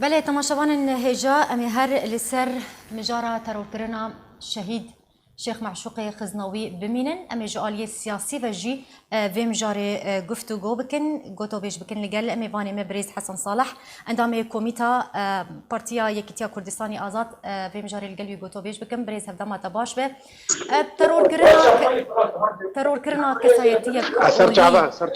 بله تماشاوان هجا امی هر لسر مجارا تروکرنا شهید شیخ معشوق خزنوی بمینن امی جالی سیاسی و جی و مجاره گفتگو بکن گوتو بیش بکن لگل امی وانی مبریز حسن صالح اندام کومیتا پارتیا یکیتیا کردستانی آزاد و مجاره لگل گوتو بیش بکن بریز هفدما تباش به ترور کرنا کسایتی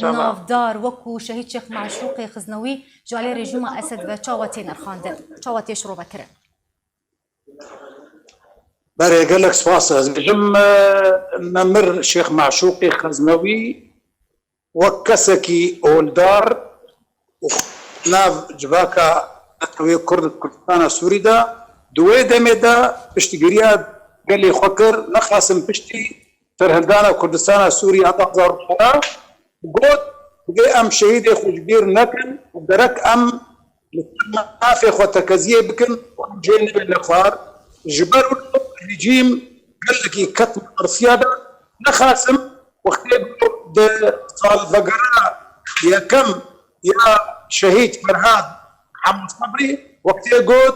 نافدار وکو شهید شیخ معشوق خزنوی جالی رژیم اسد و چاواتی نرخانده چاواتی شروع بکرن برای قالك سپاس از بجم نمر شيخ معشوقي خزنوي وكسكي اولدار ناف جباكا وي كرد كردستان سوري دا دوي دمدا بشتغريا قال لي خكر نخاسم بشتي ترهدانا كردستان سوري اتقدر خلا قلت بقي ام شهيد خوجبير نكن ودرك ام لافي خوتكزيه بكن وجين بالاخبار جبروا الرجيم قال لك يكتم الرصيادة نخاسم واختيب صال فقراء يا كم يا شهيد فرهاد محمد صبري وقتي قد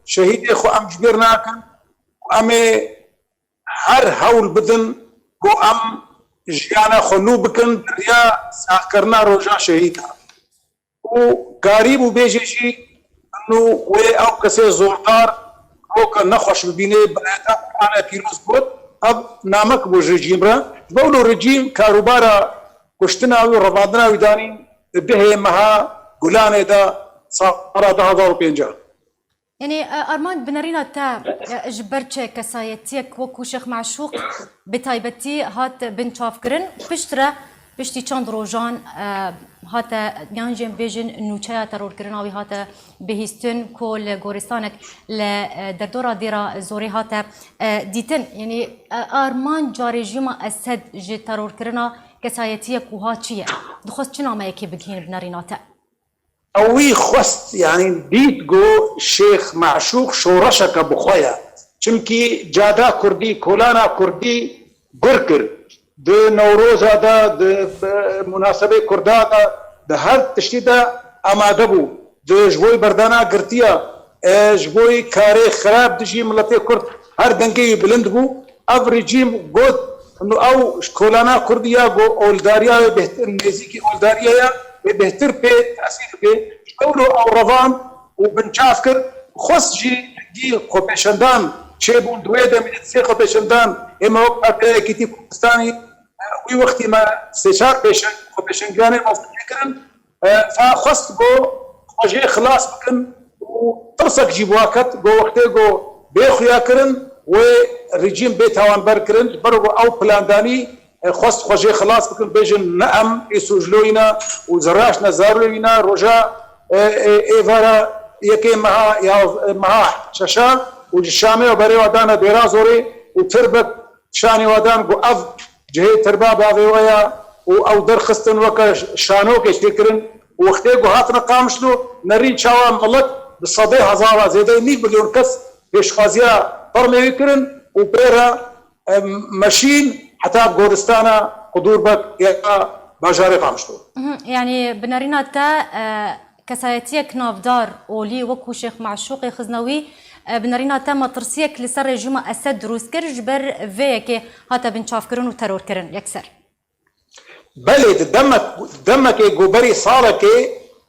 شهيد اخو ام جبرنا كان امي هر هول بدن قو ام جيانا خنو بكن يا ساكرنا روجا شهيد وقريب وبيجي شي انه وي او كسي زورقار وك نخش ببيني انا كيروز بود اب نامك بو رجيم را بولو رجيم كاروبارا كشتنا ورفضنا وداني به مها غلانه دا صار ده 1050 يعني ارمان بنرينا تا جبرتش كسايتيك وكو شيخ معشوق بتايبتي هات بن شافكرن بشترا بشتي چند روجان هاتا يانجين بيجن نوچايا ترور كرناوي هاتا بهيستن كل غورستانك لدردورا ديرا زوري هاتا ديتن يعني ارمان جاريجيما اسد جي ترور كرنا كسايتيك وها چيه دخوست چنا ما يكي بگين بناريناتا اوي خست يعني ديت جو شيخ معشوق شورشك بخويا چمكي جادا كردي كولانا كردي بركر د نوروز دا د مناسبه کردا د هر تشديده اماده بو د جوي بردانا گرتيا جوي كاري خراب دجي ملتي كرد هر دنگي بلند بو اف ريجيم گود انه او كولانا كرديا گو اولداريا بهتر نزيكي اولداريا بهتر به تاثير به قولو او رضان وبنشافكر خص جي كوبيشندان شيبون دويدا من السيخ كوبيشندان اما وقت كيتي كردستاني وي وقت ما استشار بيشن كان مفكرا فخص جو وجه خلاص بكن وترسك جيب وقت جو وقت جو بيخيا كرن وريجيم بيت هوان بركرن برغو او بلان داني خص وجه خلاص بكن بيجن نعم يسوجلوينا وزراشنا زاروينا رجا ايفارا يكي مها شاشا والشامي وبري ودانا ديرازوري وتربك شاني ودان جو اف جهه ترباب هذا او درخستن وك شانوك يشكرن وقتي جو هاتنا قامشلو نرين شاوا ملك بالصدي هزارة زيدا 100 مليون كس ايش خازيا طرمي يكرن وبيرا ماشين حتى بغورستانا قدور بك يا باجاري قامشلو يعني بنارينا تا كسايتيك نافدار اولي وكو شيخ معشوق خزنوي بنارينا تم ترسيك لسر رژیم اسد روز کر جبر ویکی هاتا بنشاف کرن و ترور کرن یکسر. بله دمك جوبري صارك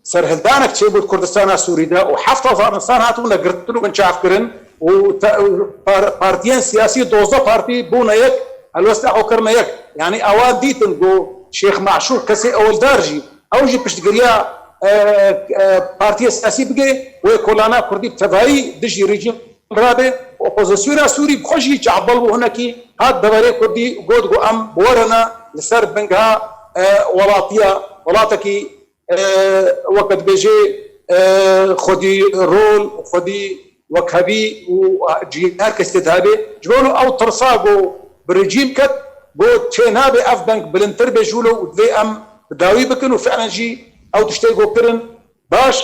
سرهلدانك تشيبو كردستان سوري دا وحفظ افغانستان هاتو نقرتلو بنشاف كرن وبارتيان سياسي دوزا بارتي بونا يك الوسط اخو كرنا يك يعني اوان ديتن جو شيخ معشوق كسي اول دارجي اوجي بشتقريا بارتي سياسي بقى وكولانا كردي بتفاي دجي ريجيم رابع اوبوزيسيون سوري بخشي تعبلوا هناكي هاد دبري كردي قود جو ام بورنا لسر بنها ولاتكي وقت بيجي خدي رول خدي وكهبي وجينار كاستدهابي جبولوا او ترصاقو بريجيم كت بو تشينابي اف بنك بلنتر بيجولو ودي ام بداوي بكن وفعلا جي او تشتيقو كرن باش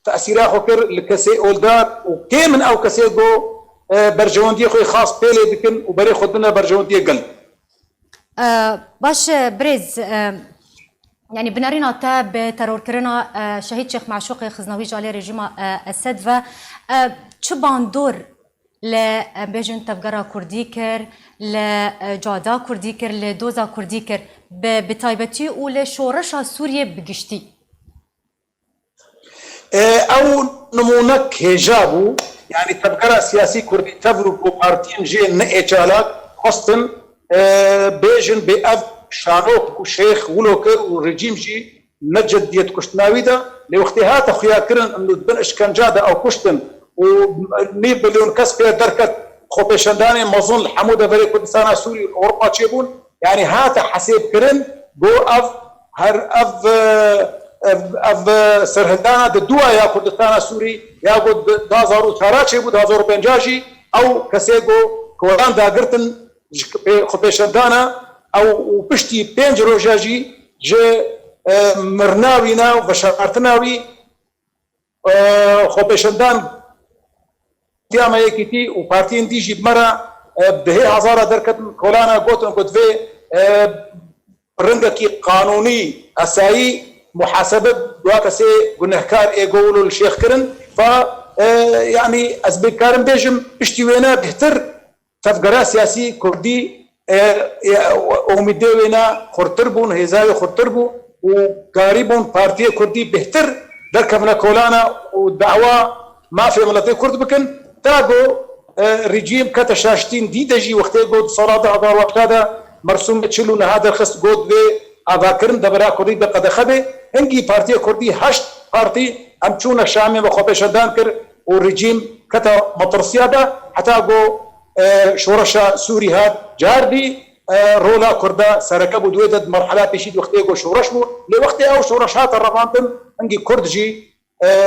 تاثيرا خوكر لكسي اولدار وكيمن او كسي جو برجوندي خوي خاص بيلي بكن وبري خدنا برجوندي قل باش بريز يعني بنارينا تا بترور كرنا شهيد شيخ معشوق خزنوي جالي رجيم السد و چبان دور ل بيجن تفجرا كردي كر ل جادا كردي كر ل دوزا كردي كر بتايبتي ول شورشا سوريا بقشتي او نمونك هجابو يعني تفجرا سياسي كردي تفرو بارتين جي نئجالات خصن بيجن بأف شانوك وشيخ ولوكر ورجيم جي نجد ديت كشتناوي دا لوقتها تخيا كرن انه تبن اشكنجا دا او كشتن و100 مليون كسب دركت خوبشنداني مظن الحموده فريق كردستان سوري اوروبا تشيبون يعني هات حسيب كرن بو اف هر اف سرهندانا دوا يا كردستان سوري يا قد دازارو تاراتشي بو دازارو بنجاجي او كسيغو كوران داغرتن خوبشندانا او بشتي بينج روجاجي جي مرناوينا وبشارتناوي خوبشندان ديما يكيتي وبارتين ديجي بمرة بهي هزارة دركت كولانا قوتن قد في رنجكي قانوني أسايي محاسبة دواكسي قنهكار يقولوا الشيخ كرن ف يعني أزبيكارن بيجم بشتيوينا بهتر تفقرا سياسي كردي ومديوينا خرطربون هزاي خرطربو وقاربون بارتي كردي بهتر دركبنا كولانا والدعوة ما في ملتي كرد بكن تاغو رجيم كتشاشتين دي دجي وقتي قد صلاة هذا وقت هذا مرسوم تشلون هذا الخص قد في أذاكرن دبرا كردي بقد خبي هنجي بارتي كردي هشت بارتي أمشونا شامي وخوبشندان كر والرجيم كتا مطرسيادة حتى قو شورشا سوري هاد جاردي رولا كردا سركبو دويدد مرحلة بيشيد وقتي قو شورش بو لوقتي أو شورشات الرفانتن هنجي كردجي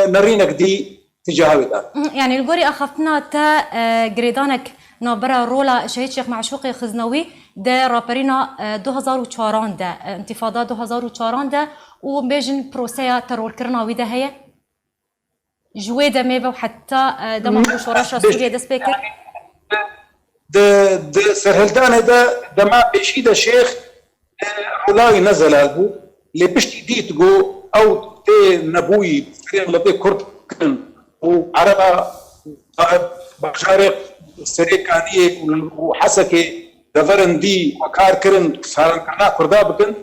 نرينك دي تجاهوي يعني الجوري أخفنا تا جريدانك نابرا رولا شهيد شيخ معشوقي خزنوي ده رابرينا 2004 ده انتفاضة 2004 ده وبيجن بروسيا ترول كرنا وده هي جويدة ميبا وحتى ده مهوش ورشا سوريا ده سبيكر ده سرهلدان ده ما بيشيد الشيخ رولاي نزل هالبو اللي بيشتي ديتقو او تي نبوي سريع لبي كرد كن وعربة بشارق سريكانية وحسكي دفرن دي وكار كرن سارن كرنا كردا بكن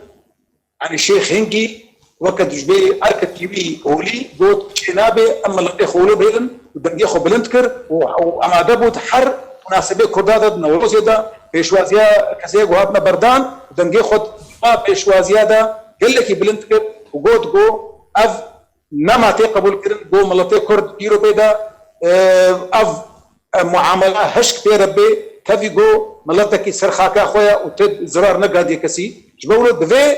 يعني شيخ هنجي وقت جبي أركت كيبي أولي قوت شنابي أما لقي خولو بيلن ودنجي خو بلنتكر وأما دبو تحر مناسبة كردا دا نوروزي دا بيشوازيا كسيق وهاتنا بردان ودنجي خود بيشوازيا دا قلكي بلنتكر وقوت قو أف نما تقبل كرن قو ملتي كرد يورو بيدا أف معاملة هشك تيربي كفي قو ملتكي سرخاكا خويا وتد زرار نقاد يكسي جبولو دفي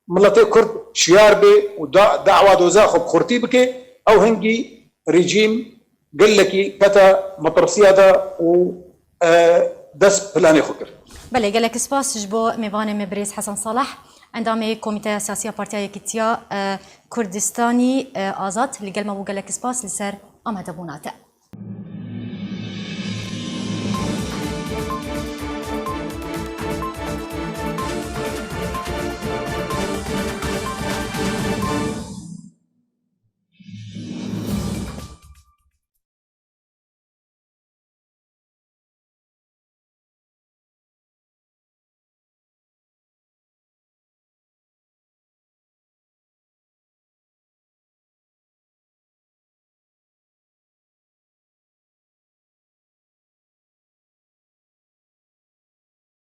ملتي كرد شيار بي ودعوة دوزا خب خورتي بكي أو هنجي ريجيم قال لكي كتا مطرسية دا و دس بلاني خكر بله قال لك سباس جبو ميفان مبريز حسن صالح عندما كوميتي سياسية بارتيا كتيا كردستاني آزاد اللي قال ما بو قال لك سباس لسر أما دبوناته